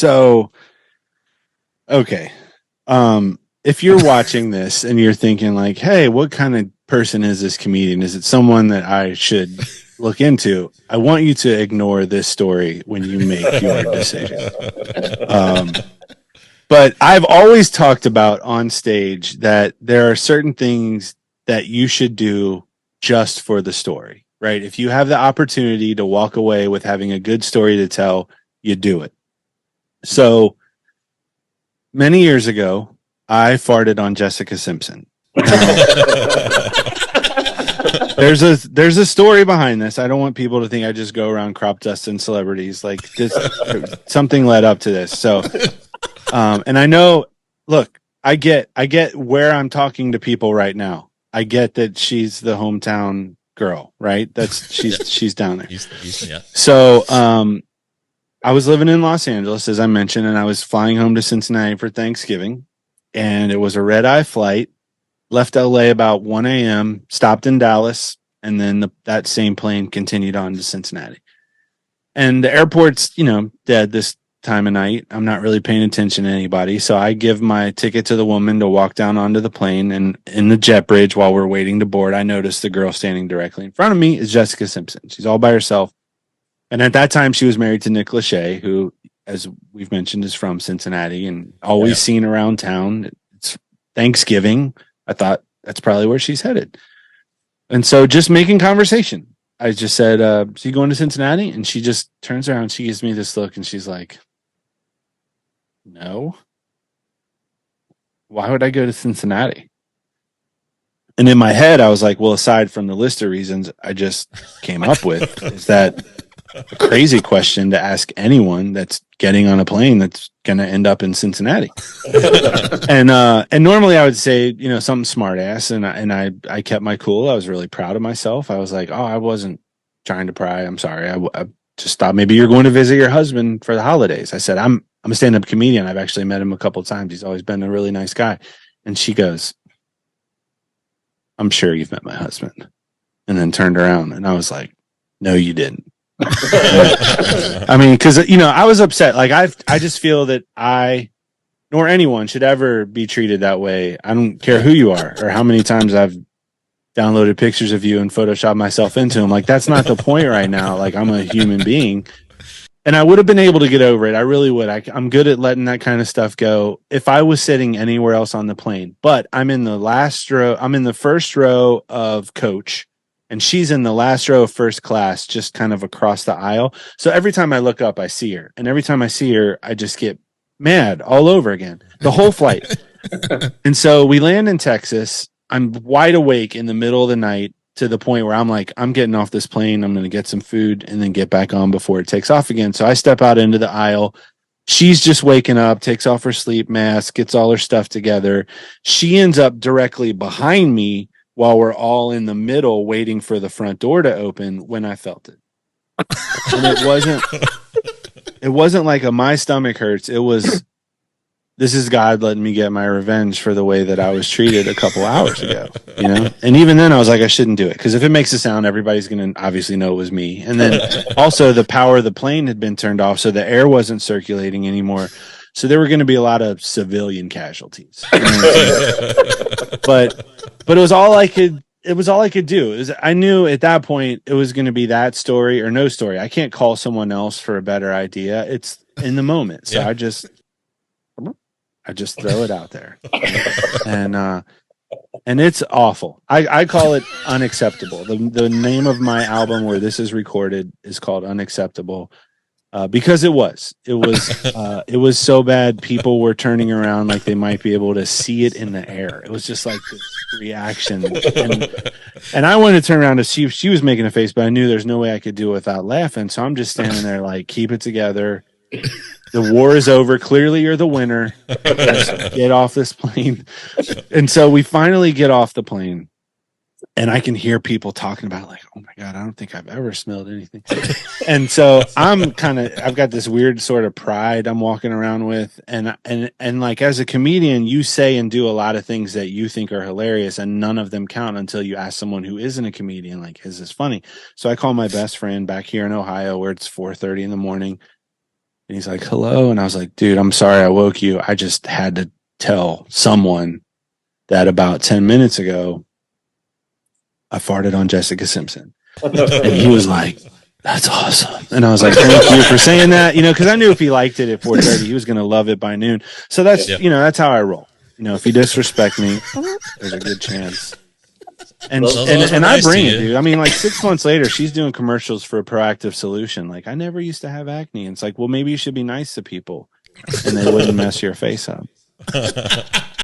So, okay. If you're watching this and you're thinking like, hey, what kind of person is this comedian? Is it someone that I should look into? I want you to ignore this story when you make your decision. But I've always talked about on stage that there are certain things that you should do just for the story, right? If you have the opportunity to walk away with having a good story to tell, you do it. So many years ago, I farted on Jessica Simpson. There's a story behind this. I don't want people to think I just go around crop dusting celebrities. Like this, something led up to this. So, and I know. Look, I get where I'm talking to people right now. I get that she's the hometown girl, right? She's down there. Yeah. So, I was living in Los Angeles, as I mentioned, and I was flying home to Cincinnati for Thanksgiving, and it was a red-eye flight. Left LA about 1 a.m., stopped in Dallas, and then that same plane continued on to Cincinnati. And the airport's, dead this time of night. I'm not really paying attention to anybody. So I give my ticket to the woman to walk down onto the plane. And in the jet bridge, while we're waiting to board, I noticed the girl standing directly in front of me is Jessica Simpson. She's all by herself. And at that time, she was married to Nick Lachey, who, as we've mentioned, is from Cincinnati and always seen around town. It's Thanksgiving. I thought that's probably where she's headed. And so just making conversation, I just said, so you going to Cincinnati? And she just turns around. She gives me this look and she's like, no. Why would I go to Cincinnati? And in my head, I was like, well, aside from the list of reasons I just came up with, is that a crazy question to ask anyone that's getting on a plane that's going to end up in Cincinnati. And normally I would say, something smart ass. And I kept my cool. I was really proud of myself. I was like, oh, I wasn't trying to pry. I'm sorry. I just thought maybe you're going to visit your husband for the holidays. I said, I'm a stand-up comedian. I've actually met him a couple of times. He's always been a really nice guy. And she goes, I'm sure you've met my husband. And then turned around and I was like, no, you didn't. I mean, because I was upset. Like I just feel that I nor anyone should ever be treated that way. I don't care who you are or how many times I've downloaded pictures of you and photoshopped myself into them. Like that's not the point right now. Like I'm a human being, and I would have been able to get over it. I really would. I'm good at letting that kind of stuff go if I was sitting anywhere else on the plane. But I'm in the last row. I'm in the first row of coach. And she's in the last row of first class, just kind of across the aisle. So every time I look up, I see her. And every time I see her, I just get mad all over again, the whole flight. And so we land in Texas. I'm wide awake in the middle of the night to the point where I'm like, I'm getting off this plane. I'm going to get some food and then get back on before it takes off again. So I step out into the aisle. She's just waking up, takes off her sleep mask, gets all her stuff together. She ends up directly behind me while we're all in the middle waiting for the front door to open when I felt it. And it wasn't like my stomach hurts. It was, this is God letting me get my revenge for the way that I was treated a couple hours ago, And even then I was like, I shouldn't do it. Cause if it makes a sound, everybody's going to obviously know it was me. And then also the power of the plane had been turned off. So the air wasn't circulating anymore. So there were going to be a lot of civilian casualties. But it was all I could do. I knew at that point it was going to be that story or no story. I can't call someone else for a better idea. It's in the moment. So I just throw it out there. And it's awful. I call it Unacceptable. The name of my album where this is recorded is called Unacceptable. Because it was so bad. People were turning around like they might be able to see it in the air. It was just like this reaction. And I wanted to turn around to see if she was making a face, but I knew there's no way I could do it without laughing. So I'm just standing there like, keep it together. The war is over. Clearly you're the winner. Let's get off this plane. And so we finally get off the plane. And I can hear people talking about it like, oh my God, I don't think I've ever smelled anything. And so I've got this weird sort of pride I'm walking around with. And like as a comedian, you say and do a lot of things that you think are hilarious and none of them count until you ask someone who isn't a comedian, like, is this funny? So I call my best friend back here in Ohio where it's 4:30 in the morning. And he's like, hello. And I was like, dude, I'm sorry I woke you. I just had to tell someone that about 10 minutes ago, I farted on Jessica Simpson. And he was like, that's awesome. And I was like, thank you for saying that, because I knew if he liked it at 4:30, he was going to love it by noon. So that's, that's how I roll. If you disrespect me, there's a good chance. And I bring it, dude. I mean, like 6 months later, she's doing commercials for a proactive solution. Like, I never used to have acne. And it's like, well, maybe you should be nice to people and they wouldn't mess your face up.